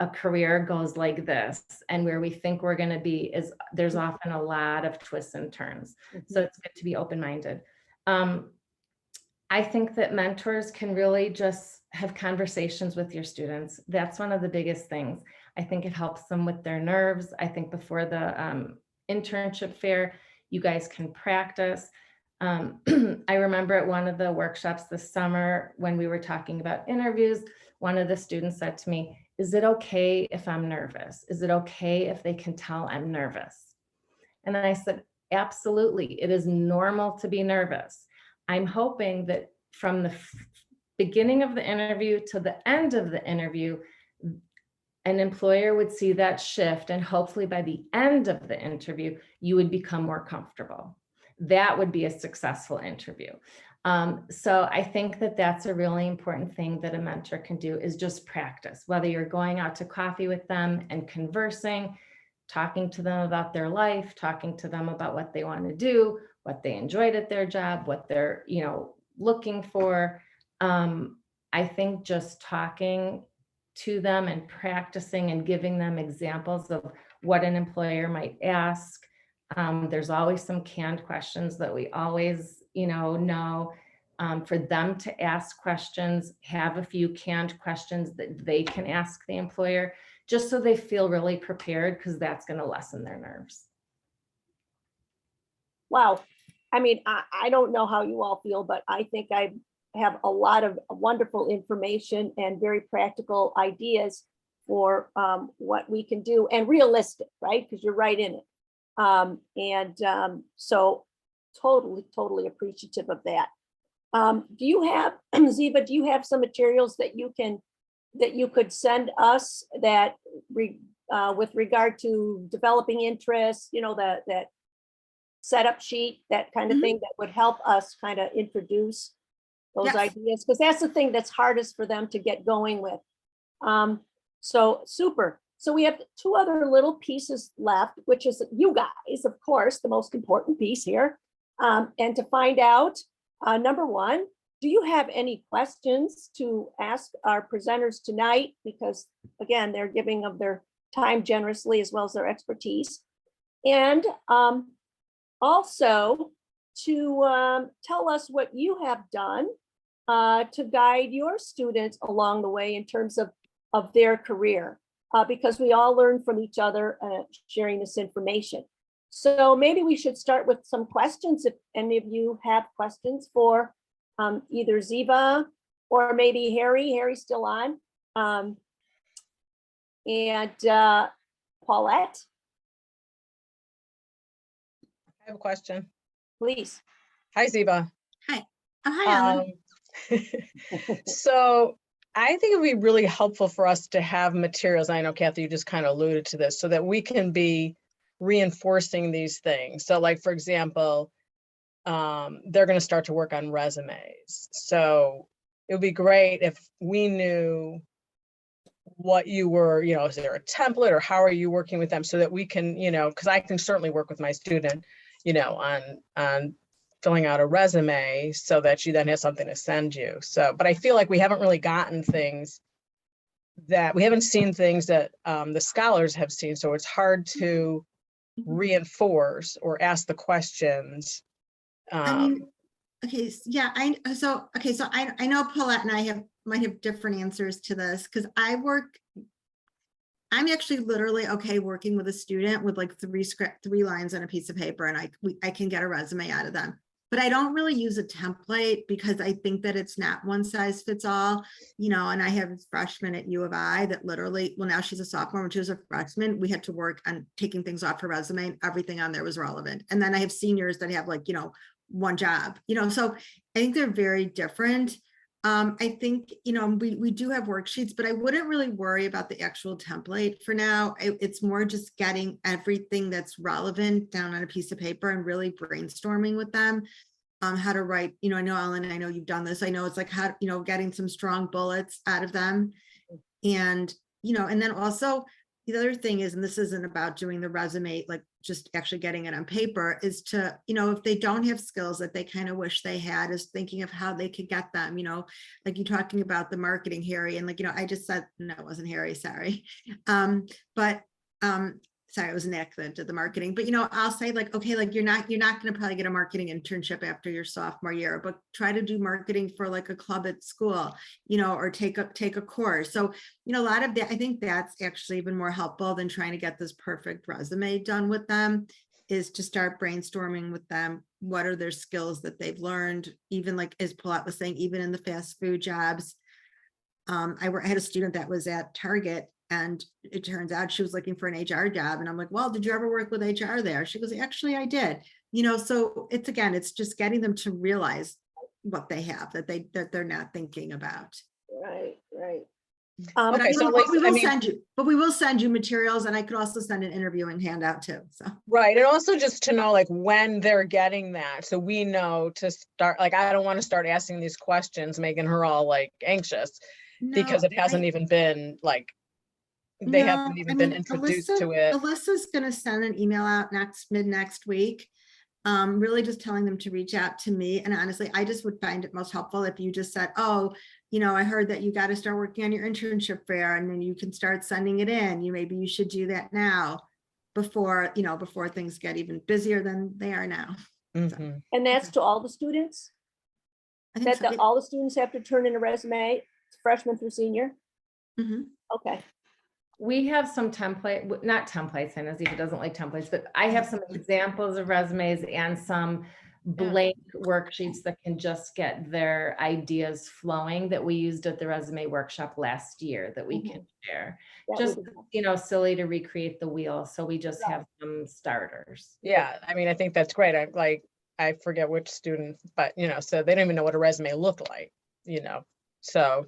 a career goes like this, and where we think we're going to be there's often a lot of twists and turns. So it's good to be open-minded. I think that mentors can really just have conversations with your students. That's one of the biggest things. I think it helps them with their nerves. I think before the internship fair, you guys can practice. I remember at one of the workshops this summer when we were talking about interviews, one of the students said to me, is it okay if I'm nervous? Is it okay if they can tell I'm nervous? And then I said, absolutely. It is normal to be nervous. I'm hoping that from the beginning of the interview to the end of the interview, an employer would see that shift, and hopefully by the end of the interview, you would become more comfortable. That would be a successful interview. So I think that that's a really important thing that a mentor can do, is just practice, whether you're going out to coffee with them and conversing, talking to them about their life, talking to them about what they want to do, what they enjoyed at their job, what they're, looking for. I think just talking to them and practicing and giving them examples of what an employer might ask. There's always some canned questions that we always, know. For them to ask questions, have a few canned questions that they can ask the employer, just so they feel really prepared, because that's going to lessen their nerves. Wow. I mean, I don't know how you all feel, but I think I have a lot of wonderful information and very practical ideas for what we can do, and realistic, right? Because you're right in it. So totally appreciative of that. Do you have, Ziva, do you have some materials that you could send us that with regard to developing interest, that setup sheet, that kind of thing that would help us kind of introduce those Yes. ideas? Because that's the thing that's hardest for them to get going with. So super. So we have two other little pieces left, which is you guys, of course, the most important piece here. And to find out, number one, do you have any questions to ask our presenters tonight? Because again, they're giving of their time generously, as well as their expertise. And also to tell us what you have done to guide your students along the way in terms of their career, because we all learn from each other sharing this information. So maybe we should start with some questions, if any of you have questions for either Ziva or maybe Harry. Harry's still on. And Paulette, I have a question. please. Hi, Ziva. Hi. Oh, hi, Ellen. So I think it would be really helpful for us to have materials. I know, Kathy, you just kind of alluded to this, so that we can be reinforcing these things. So like, for example, they're going to start to work on resumes. So it would be great if we knew what you were, is there a template, or how are you working with them, so that we can, because I can certainly work with my student, on filling out a resume, so that she then has something to send you. So, but I feel like we haven't really gotten things that we haven't seen things that the scholars have seen. So it's hard to reinforce or ask the questions. I mean, okay, yeah, I know Paulette and I might have different answers to this, because I'm actually literally okay working with a student with like three lines on a piece of paper, and I can get a resume out of them. But I don't really use a template, because I think that it's not one size fits all, and I have a freshman at U of I that literally, well, now she's a sophomore, when she was a freshman, we had to work on taking things off her resume, and everything on there was relevant. And then I have seniors that have like, one job, so I think they're very different. I think, we do have worksheets, but I wouldn't really worry about the actual template for now. It's more just getting everything that's relevant down on a piece of paper and really brainstorming with them, how to write, I know, Ellen, I know you've done this. I know it's like how, getting some strong bullets out of them. And, and then also the other thing is, and this isn't about doing the resume, like just actually getting it on paper, is to, if they don't have skills that they kind of wish they had, is thinking of how they could get them, like you talking about the marketing, Harry, and like, I just said, no, it wasn't Harry, sorry. Sorry, it was Nick that did the marketing, but I'll say like, okay, like you're not going to probably get a marketing internship after your sophomore year, but try to do marketing for like a club at school, or take a course. So, a lot of that, I think that's actually even more helpful than trying to get this perfect resume done with them, is to start brainstorming with them. What are their skills that they've learned, even like, as Paulette was saying, even in the fast food jobs, I had a student that was at Target, and it turns out she was looking for an HR job. And I'm like, well, did you ever work with HR there? She goes, actually, I did. So it's just getting them to realize what they have that they're not thinking about. Right. But Okay, so we will I mean, send you materials, and I could also send an interviewing handout too. So right, and also just to know like when they're getting that, so we know to start, like, I don't want to start asking these questions, making her all like anxious, because it hasn't even been like, they haven't even been introduced to it. Alyssa's gonna send an email out mid next week. Really just telling them to reach out to me. And honestly, I just would find it most helpful if you just said, oh, I heard that you got to start working on your internship fair, and then you can start sending it in. Maybe you should do that now before things get even busier than they are now. Mhm. And that's to all the students? I think so. All the students have to turn in a resume, freshman through senior? Mhm. Okay. We have some not templates, I know Ziva doesn't like templates, but I have some examples of resumes and some blank worksheets that can just get their ideas flowing that we used at the resume workshop last year that we can share. That Just, would be- silly to recreate the wheel. So we just have some starters. Yeah, I mean, I think that's great. I forget which student, but so they don't even know what a resume looked like, so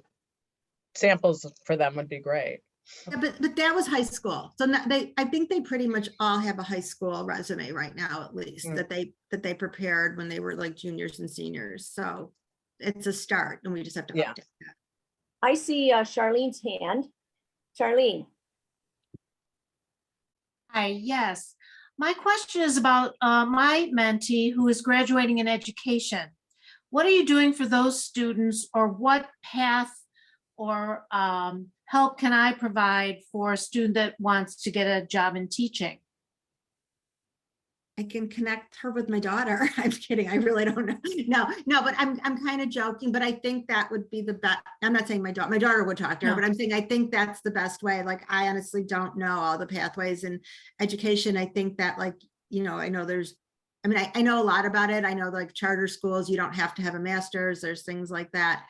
samples for them would be great. Yeah, but that was high school. So I think they pretty much all have a high school resume right now, at least that they prepared when they were like juniors and seniors. So it's a start, and we just have to Yeah. update that. I see Charlene's hand. Charlene. Hi, yes. My question is about my mentee who is graduating in education. What are you doing for those students, or what path or help can I provide for a student that wants to get a job in teaching? I can connect her with my daughter. I'm kidding. I really don't know. No, but I'm kind of joking, but I think that would be the best. I'm not saying my daughter would talk to her, No. but I'm saying I think that's the best way. Like, I honestly don't know all the pathways in education. I think that, like, I know I know a lot about it. I know, like, charter schools, you don't have to have a master's. There's things like that.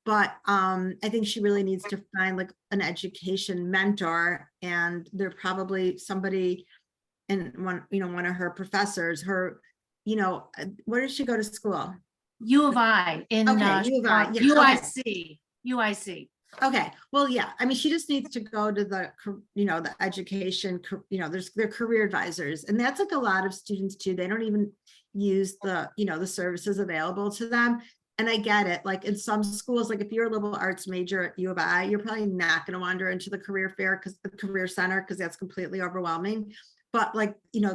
But I think she really needs to find like an education mentor, and they're probably somebody, and one of her professors, where does she go to school? U of I in Okay, U of I, yeah, okay. UIC. Okay, well, yeah, I mean, she just needs to go to the education, their career advisors, and that's like a lot of students too. They don't even use the services available to them. And I get it, like in some schools, like if you're a liberal arts major at U of I, you're probably not going to wander into the career fair, because the career center, because that's completely overwhelming. But like, I know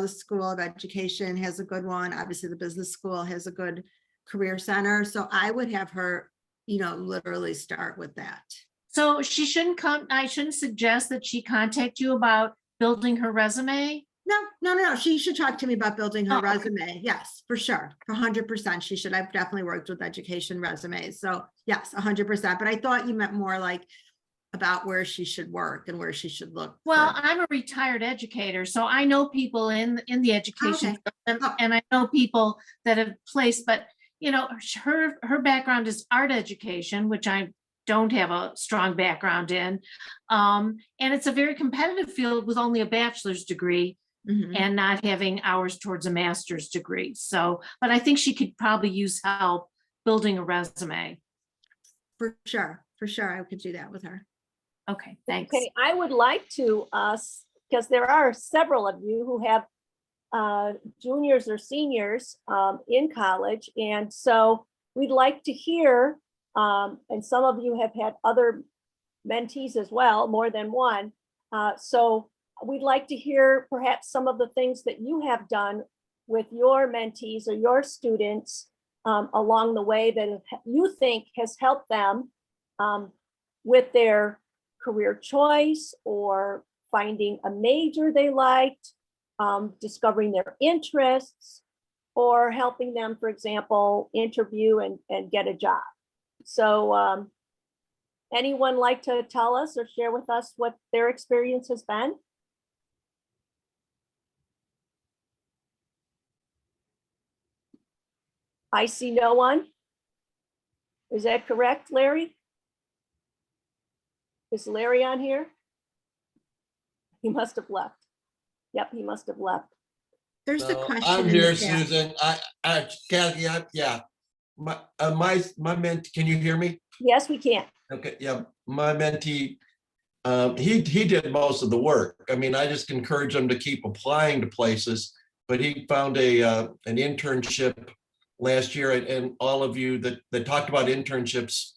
the School of Education has a good one. Obviously, the business school has a good career center. So I would have her, literally start with that. So I shouldn't suggest that she contact you about building her resume? No. She should talk to me about building her Oh, okay. resume. Yes, for sure. 100%. She should. I've definitely worked with education resumes. So yes, 100%. But I thought you meant more like about where she should work and where she should look. Well, I'm a retired educator, so I know people in the education, Okay. and I know people that have placed, but her background is art education, which I don't have a strong background in. And it's a very competitive field with only a bachelor's degree and not having hours towards a master's degree. So, but I think she could probably use help building a resume. For sure. I could do that with her. Okay, thanks. Okay, I would like to, because there are several of you who have juniors or seniors in college. And so we'd like to hear, and some of you have had other mentees as well, more than one. So we'd like to hear perhaps some of the things that you have done with your mentees or your students along the way that you think has helped them with their career choice, or finding a major they liked, discovering their interests, or helping them, for example, interview and get a job. So anyone like to tell us or share with us what their experience has been? I see no one. Is that correct, Larry? Is Larry on here? He must have left. Yep, he must have left. There's a No, question. I'm in the here, chat. Susan. Kathy, yeah. My mentee, can you hear me? Yes, we can. Okay, yeah, my mentee, he did most of the work. I mean, I just encourage him to keep applying to places, but he found an internship last year, and all of you that talked about internships,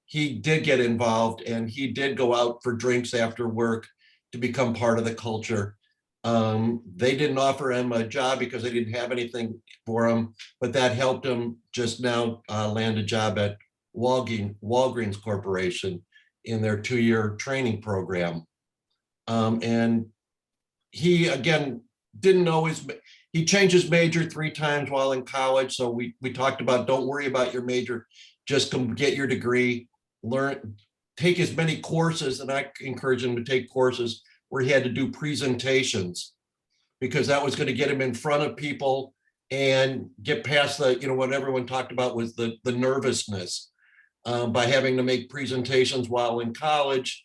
he did get involved, and he did go out for drinks after work to become part of the culture. They didn't offer him a job because they didn't have anything for him, but that helped him just now land a job at Walgreens Corporation in their 2-year training program. And he, again, didn't always, he changed his major 3 times while in college. So we talked about, don't worry about your major, just come get your degree, take as many courses, and I encourage him to take courses where he had to do presentations, because that was going to get him in front of people and get past the, what everyone talked about was the nervousness. By having to make presentations while in college,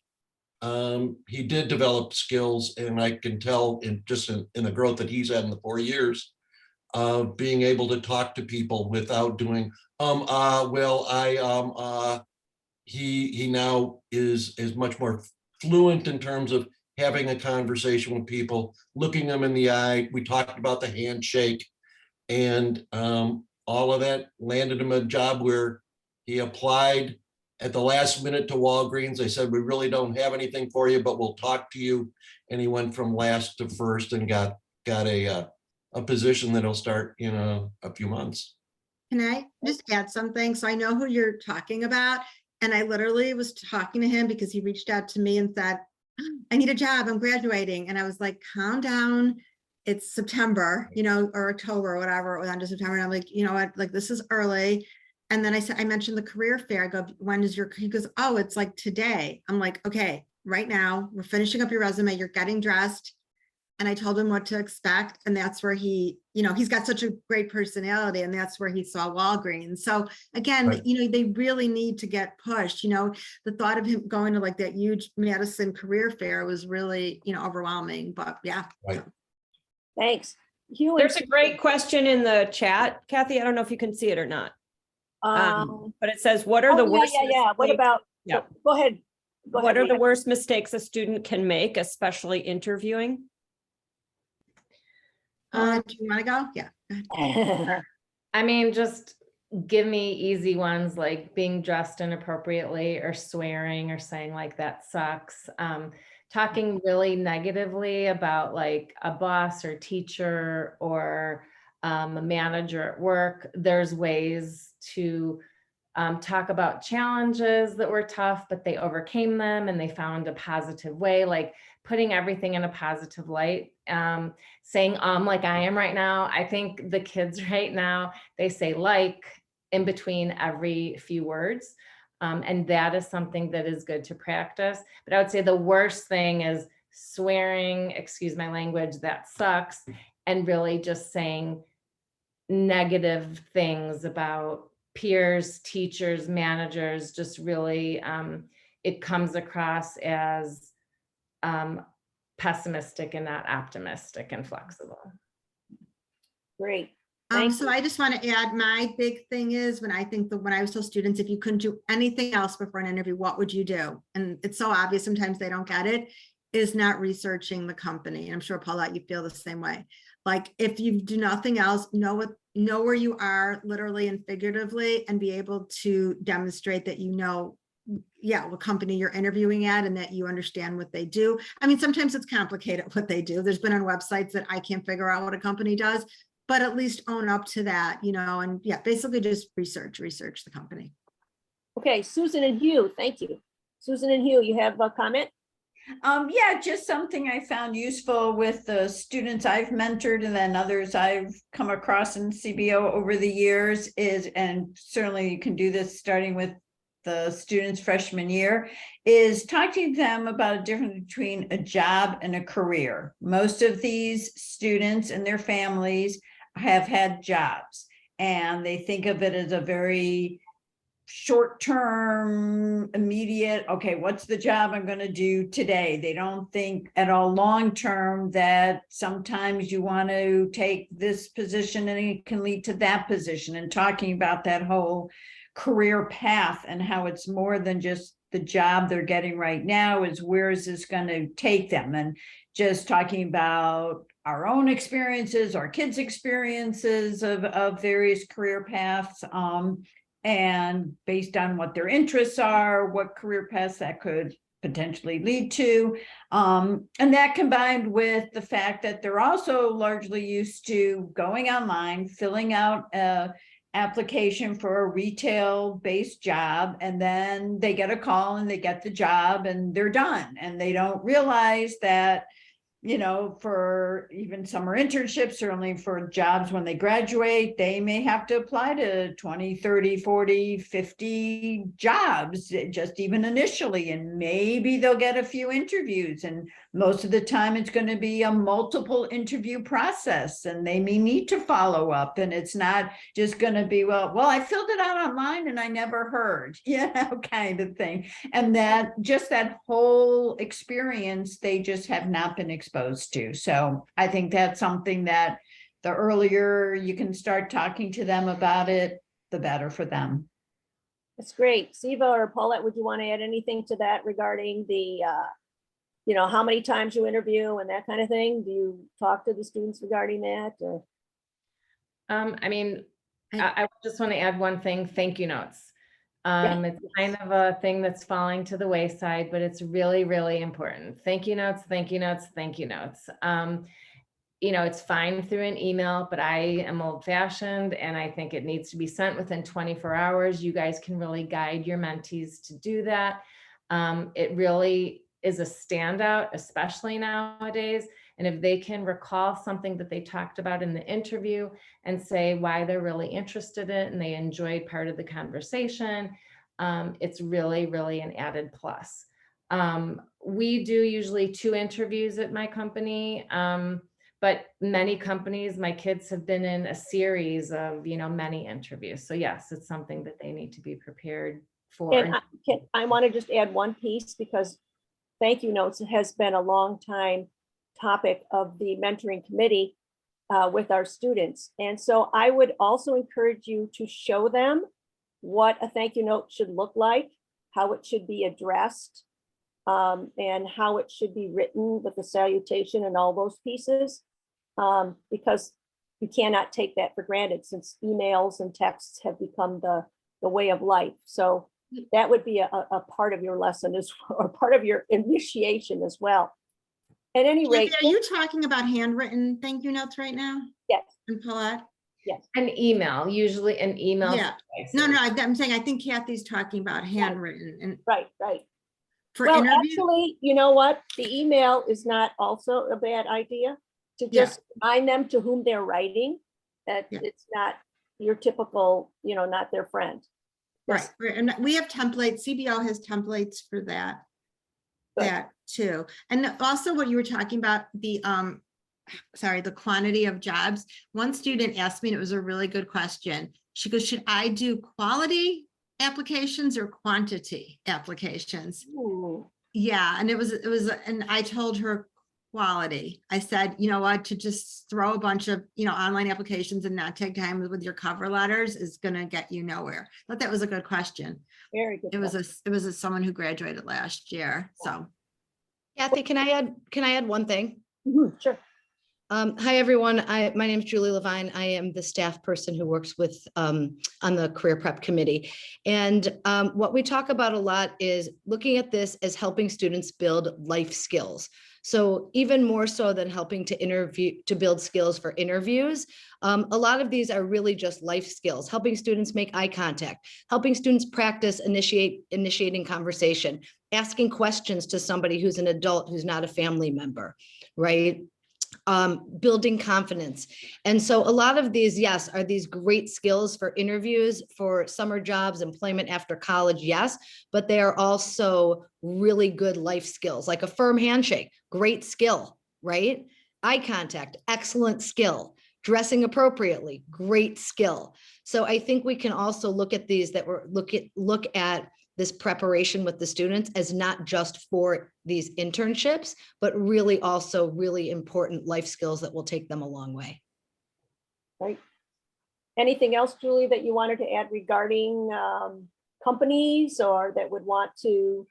he did develop skills, and I can tell in the growth that he's had in the 4 years of being able to talk to people without doing he now is much more fluent in terms of having a conversation with people, looking them in the eye. We talked about the handshake, and all of that landed him a job where he applied at the last minute to Walgreens. They said, we really don't have anything for you, but we'll talk to you. And he went from last to first and got a position that'll start in a few months. Can I just add something? So I know who you're talking about. And I literally was talking to him because he reached out to me and said, I need a job, I'm graduating. And I was like, calm down. It's September, or October or whatever, it was under September. And I'm like, you know what, like this is early. And then I mentioned the career fair. I go, when is he goes, oh, it's like today. I'm like, okay, right now we're finishing up your resume. You're getting dressed. And I told him what to expect. And that's where he's got such a great personality. And that's where he saw Walgreens. So again, Right. They really need to get pushed. The thought of him going to like that huge Madison career fair was really, overwhelming, but yeah. Right. Thanks. Hugh and There's a great question in the chat, Kathy. I don't know if you can see it or not. But it says, what are the worst? Yeah. What mistakes- about, Yeah. go ahead. What are the Rita. worst mistakes a student can make, especially interviewing? Do you want to go? Yeah. I mean, just give me easy ones like being dressed inappropriately or swearing or saying like that sucks. Talking really negatively about like a boss or teacher or a manager at work. There's ways to talk about challenges that were tough, but they overcame them and they found a positive way, like putting everything in a positive light. Saying like I am right now. I think the kids right now, they say like in between every few words. And that is something that is good to practice. But I would say the worst thing is swearing, excuse my language, that sucks. And really just saying negative things about peers, teachers, managers, just really, it comes across as pessimistic and not optimistic and flexible. Great. Thank So you. I just want to add, my big thing is when I was told students, if you couldn't do anything else before an interview, what would you do? And it's so obvious sometimes they don't get it, is not researching the company. And I'm sure Paulette, you feel the same way. Like if you do nothing else, know where you are literally and figuratively, and be able to demonstrate that what company you're interviewing at and that you understand what they do. I mean, sometimes it's complicated what they do. There's been on websites that I can't figure out what a company does, but at least own up to that, and yeah, basically just research the company. Okay, Susan and Hugh, thank you. Susan and Hugh, you have a comment? Yeah, just something I found useful with the students I've mentored and then others I've come across in CBO over the years is, and certainly you can do this starting with the students' freshman year, is talking to them about a difference between a job and a career. Most of these students and their families have had jobs, and they think of it as a very short-term, immediate, okay, what's the job I'm gonna do today? They don't think at all long-term that sometimes you want to take this position and it can lead to that position, and talking about that whole career path and how it's more than just the job they're getting right now, is where is this going to take them, and just talking about our own experiences, our kids' experiences of various career paths, and based on what their interests are, what career paths that could potentially lead to. And that combined with the fact that they're also largely used to going online, filling out a application for a retail-based job, and then they get a call and they get the job and they're done. And they don't realize that, you know, for even summer internships, certainly for jobs when they graduate, they may have to apply to 20, 30, 40, 50 jobs, just even initially, and maybe they'll get a few interviews. And most of the time it's going to be a multiple interview process, and they may need to follow up. And it's not just going to be, well, I filled it out online and I never heard, kind of thing. And that just that whole experience, they just have not been exposed to. So I think that's something that the earlier you can start talking to them about it, the better for them. That's great. Siva or Paulette, would you want to add anything to that regarding the, how many times you interview and that kind of thing? Do you talk to the students regarding that? Or? I just want to add one thing, thank you notes. It's kind of a thing that's falling to the wayside, but it's really, really important. Thank you notes, thank you notes, thank you notes. It's fine through an email, but I am old fashioned and I think it needs to be sent within 24 hours. You guys can really guide your mentees to do that. It really is a standout, especially nowadays. And if they can recall something that they talked about in the interview and say why they're really interested in it and they enjoyed part of the conversation, it's really, really an added plus. We do usually 2 interviews at my company, but many companies, my kids have been in a series of, many interviews. So yes, it's something that they need to be prepared for. And I want to just add one piece, because thank you notes has been a long time topic of the mentoring committee with our students. And so I would also encourage you to show them what a thank you note should look like, how it should be addressed, and how it should be written with the salutation and all those pieces, because you cannot take that for granted, since emails and texts have become the way of life. So that would be a part of your lesson, or part of your initiation as well. At any rate, are you talking about handwritten thank you notes right now? Yes. And Paulette? Yes. An email, usually an email. Yeah. No, I'm saying, I think Kathy's talking about handwritten. And right. For well, interview? actually, you know what? The email is not also a bad idea, to just remind them to whom they're writing, that it's not your typical, not their friend. Right. And we have templates. CBO has templates for that. Good. That too. And also what you were talking about, the quantity of jobs. One student asked me, and it was a really good question. She goes, should I do quality applications or quantity applications? Ooh. Yeah. And and I told her quality. I said, you know what, to just throw a bunch of, online applications and not take time with your cover letters is going to get you nowhere. I thought that was a good question. Very good. It was someone who graduated last year. So Kathy, can I add one thing? Sure. Hi, everyone. My name is Julie Levine. I am the staff person who works with on the career prep committee. And what we talk about a lot is looking at this as helping students build life skills. So even more so than helping to build skills for interviews, a lot of these are really just life skills, helping students make eye contact, helping students practice initiating conversation, asking questions to somebody who's an adult who's not a family member, right? Building confidence. And so a lot of these, yes, are these great skills for interviews, for summer jobs, employment after college, yes, but they are also really good life skills, like a firm handshake, great skill, right? Eye contact, excellent skill. Dressing appropriately, great skill. So I think we can also look at these that we're look at this preparation with the students as not just for these internships, but really also really important life skills that will take them a long way. Right. Anything else, Julie, that you wanted to add regarding companies or that would want to?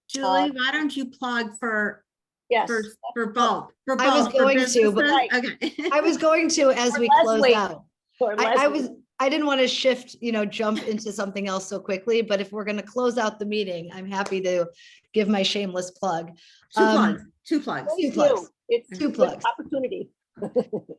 Julie, why don't you plug for Yes. for both? For both. I was for going to, but businesses? Okay. I was going to as Or we close Leslie. out. Or I didn't want to shift, jump into something else so quickly, but if we're going to close out the meeting, I'm happy to give my shameless plug. Two plugs. Two plugs. Please Two plugs. do. It's Two a good plugs. opportunity.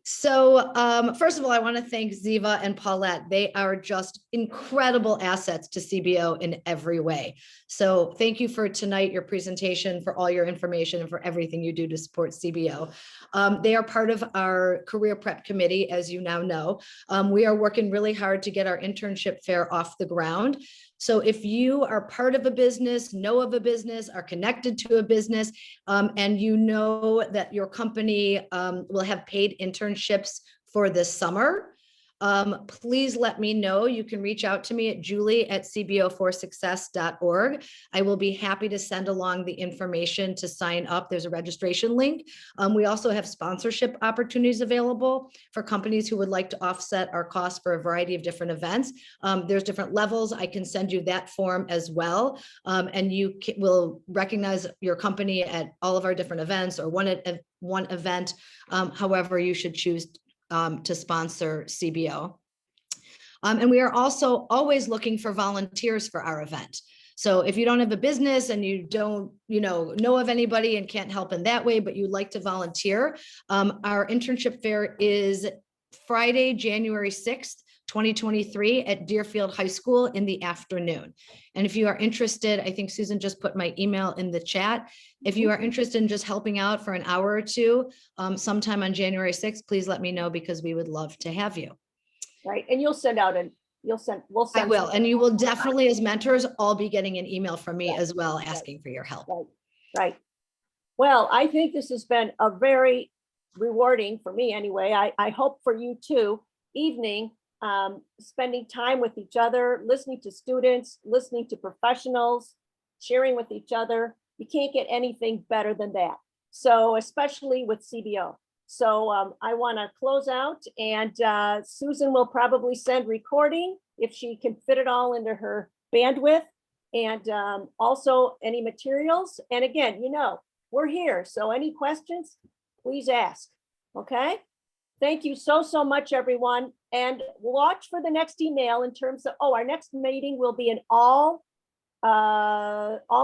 So first of all, I want to thank Ziva and Paulette. They are just incredible assets to CBO in every way. So thank you for tonight, your presentation, for all your information and for everything you do to support CBO. They are part of our career prep committee, as you now know. We are working really hard to get our internship fair off the ground. So if you are part of a business, know of a business, are connected to a business, and you know that your company will have paid internships for this summer, please let me know. You can reach out to me at julie@cbo4success.org. I will be happy to send along the information to sign up. There's a registration link. We also have sponsorship opportunities available for companies who would like to offset our costs for a variety of different events. There's different levels. I can send you that form as well. And you will recognize your company at all of our different events or one event, however you should choose to sponsor CBO. And we are also always looking for volunteers for our event. So if you don't have a business and you don't, know of anybody and can't help in that way, but you'd like to volunteer, our internship fair is Friday, January 6th, 2023 at Deerfield High School in the afternoon. And if you are interested, I think Susan just put my email in the chat. If you are interested in just helping out for an hour or two, sometime on January 6th, please let me know because we would love to have you. Right. And you'll send out we'll send. I will. And you will definitely, as mentors, all be getting an email from me as well, asking for your help. Right. Right. Well, I think this has been a very rewarding for me anyway. I hope for you too, evening, spending time with each other, listening to students, listening to professionals, sharing with each other. You can't get anything better than that. So especially with CBO. So I want to close out, and Susan will probably send recording if she can fit it all into her bandwidth, and also any materials. And again, we're here. So any questions, please ask. Okay. Thank you so much, everyone. And watch for the next email in terms of, our next meeting will be an all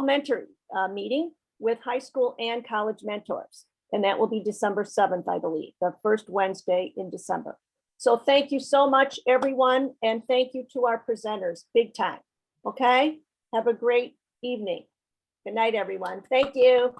mentor meeting with high school and college mentors. And that will be December 7th, I believe, the first Wednesday in December. So thank you so much, everyone. And thank you to our presenters, big time. Okay. Have a great evening. Good night, everyone. Thank you.